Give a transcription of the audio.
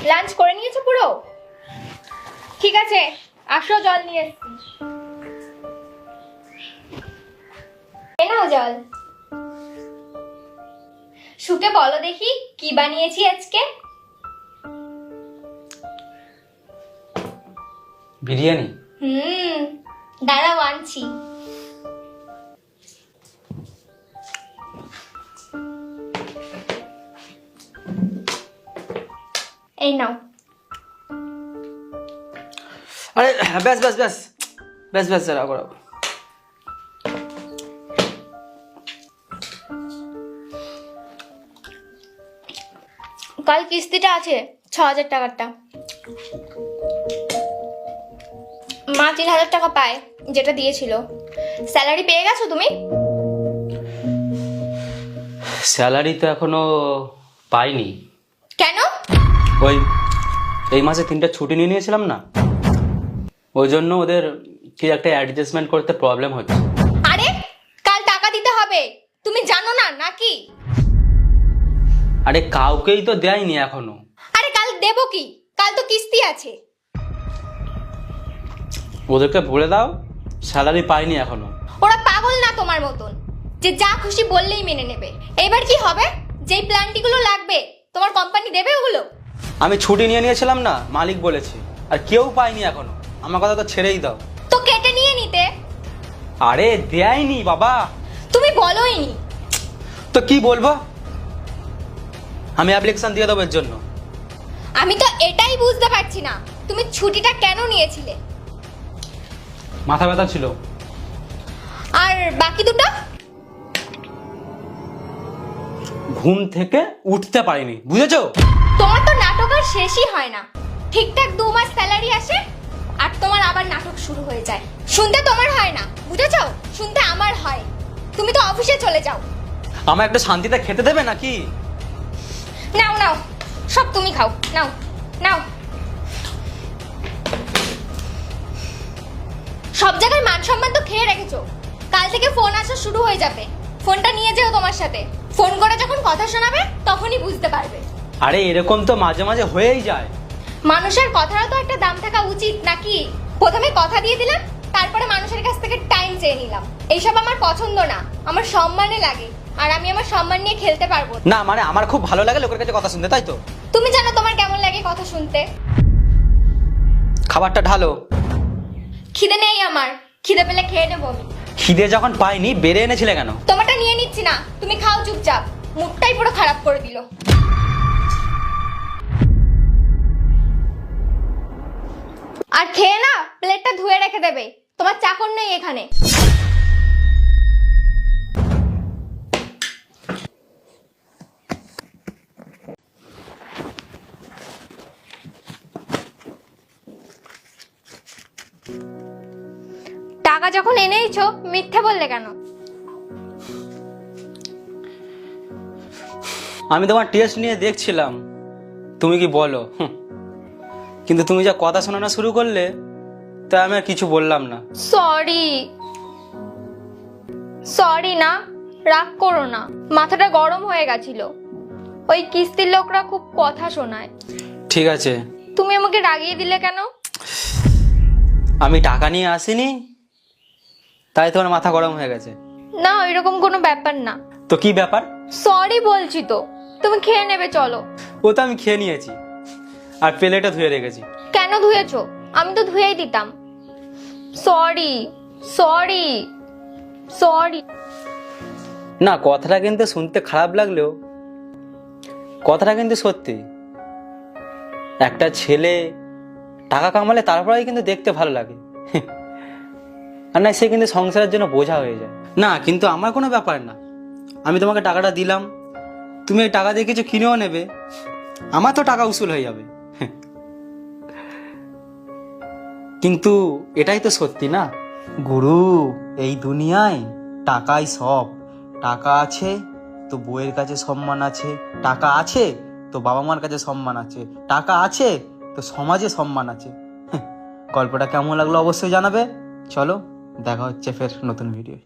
Lunch করে নিয়েছো পুরো? ঠিক আছে, আসো জল নিয়ে এসছি। এ নাও জল। শুকে বলো দেখি কি বানিয়েছি আজকে। বিরিয়ানি। দাঁড়াও আনছি। এই নাও। আরে ব্যাস ব্যাস ব্যাস ব্যাস ব্যাস রাখো রাখো। কাল কিস্তিটা আছে 6,000 টাকারটা। মা 3,000 টাকা পায়, যেটা দিয়েছিল। স্যালারি পেয়ে গেছো তুমি? স্যালারি তো এখনো পাইনি। কেন? ওই এই মাসে 3টা ছুটি নিয়ে নিয়েছিলাম না, ওই জন্য ওদের কি একটা অ্যাডজাস্টমেন্ট করতে প্রবলেম হচ্ছে। আরে কাল টাকা দিতে হবে, তুমি জানো না নাকি? আরে কাউকেই তো দেয়নি এখনো। আরে কাল দেবো কি, কাল তো কিস্তি আছে। ওদেরকে বলে দাও স্যালারি পাইনি এখনো। ওরা পাগল না তোমার মতন যে যা খুশি বললেই মেনে নেবে। এবার কি হবে? যেই প্ল্যানটিগুলো লাগবে তোমার কোম্পানি দেবে ওগুলো? আমি ছুটি নিয়ে নিয়েছিলাম না, মালিক বলেছে, আর কেউ পাইনি এখনো। আমার কথা তো ছেড়েই দাও। তো কেটে নিয়ে নিতে। আরে দেয়নি বাবা। তুমি বলোই নি। তো কি বলবো? আমি অ্যাপ্লিকেশন দিয়ে দেবো এর জন্য। আমি তো এটাই বুঝতে পারছি না তুমি ছুটিটা কেন নিয়েছিলে। মাথা ব্যথা ছিল। আর বাকি দুটো? ঘুম থেকে উঠতে পারিনি, বুঝেছো? তোমার তো নাটক আর শেষই হয় না। ঠিকঠাক 2 মাস স্যালারি আসে আর তোমার আবার নাটক শুরু হয়ে যায়। শুনতে তোমার হয় না, বুঝেছো? শুনতে আমার হয়। তুমি তো অফিসে চলে যাও। আমার একটা শান্তিতে খেতে দেবে নাকি? নাও নাও, সব তুমি খাও। নাও নাও। সব জায়গায় মান সম্মান তো খেয়ে রেখেছো। কাল থেকে ফোন আসা শুরু হয়ে যাবে। ফোনটা নিয়ে যেও তোমার সাথে। ফোন করে যখন কথা শোনাবে তখনই বুঝতে পারবে। আরে এরকম তো মাঝে মাঝে হয়েই যায়। মানুষের কথারও তো একটা দাম থাকা উচিত নাকি? প্রথমে কথা দিয়ে দিলাম, তারপরে মানুষের কাছ থেকে টাইম চেয়ে নিলাম। এইসব আমার পছন্দ না, আমার সম্মানে লাগে। আর আমি আমার সম্মান নিয়ে খেলতে পারবো না। না মানে আমার খুব ভালো লাগে লোকের কাছে কথা শুনতে, তাই তো? তুমি জানো তোমার কেমন লাগে কথা শুনতে। খাবারটা ঢালো। খিদে নেই আমার, খিদে পেলে খেয়ে নেবো আমি। খিদে যখন পাইনি বেড়ে এনেছিলে কেন? তোমারটা নিয়ে নিচ্ছি না, তুমি খাও চুপচাপ। মুখটাই পুরো খারাপ করে দিল। আর খেয়ে না প্লেটটা ধুয়ে রেখে দেবে, তোমার চাকর নেই এখানে। টাকা যখন এনেইছো মিথ্যে বললে কেন? আমি তোমার টেস্ট নিয়ে দেখছিলাম তুমি কি বলো। কিন্তু তুমি যা কথা শোনানো শুরু করলে তাই আমি আর কিছু বললাম না। সরি সরি না, রাগ করো না। মাথাটা গরম হয়ে গেছিল। ওই কিস্তির লোকরা খুব কথা শোনায়। ঠিক আছে। তুমি আমাকে রাগিয়ে দিলে কেন? আমি টাকা নিয়ে আসিনি তাই তোমার মাথা গরম হয়ে গেছে? না, এরকম কোনো ব্যাপার না। তো কি ব্যাপার? সরি বলছি তো, তুমি খেয়ে নেবে চলো। ও তো আমি খেয়ে নিয়েছি আর প্লেটটা ধুয়ে রেখেছি। কেন ধুয়েছো? আমি তো ধুয়েই দিতাম। Sorry sorry sorry. না কথাটা কিন্তু শুনতে খারাপ লাগলেও কথাটা কিন্তু সত্যি। একটা ছেলে টাকা কামালে তারপরেই কিন্তু দেখতে ভালো লাগে, আর না সে কিন্তু সংসারের জন্য বোঝা হয়ে যায়। না কিন্তু আমার কোনো ব্যাপার না, আমি তোমাকে টাকাটা দিলাম, তুমি এই টাকা দিয়ে কিছু কিনেও নেবে, আমার তো টাকা উসুল হয়ে যাবে। কিন্তু এটাই তো সত্যি না গুরু, এই দুনিয়ায় টাকাই সব। টাকা আছে তো বউয়ের কাছে সম্মান আছে, টাকা আছে তো বাবা মার কাছে সম্মান আছে, টাকা আছে তো সমাজে সম্মান আছে। গল্পটা কেমন লাগলো অবশ্যই জানাবে। চলো দেখা হচ্ছে ফের নতুন ভিডিও।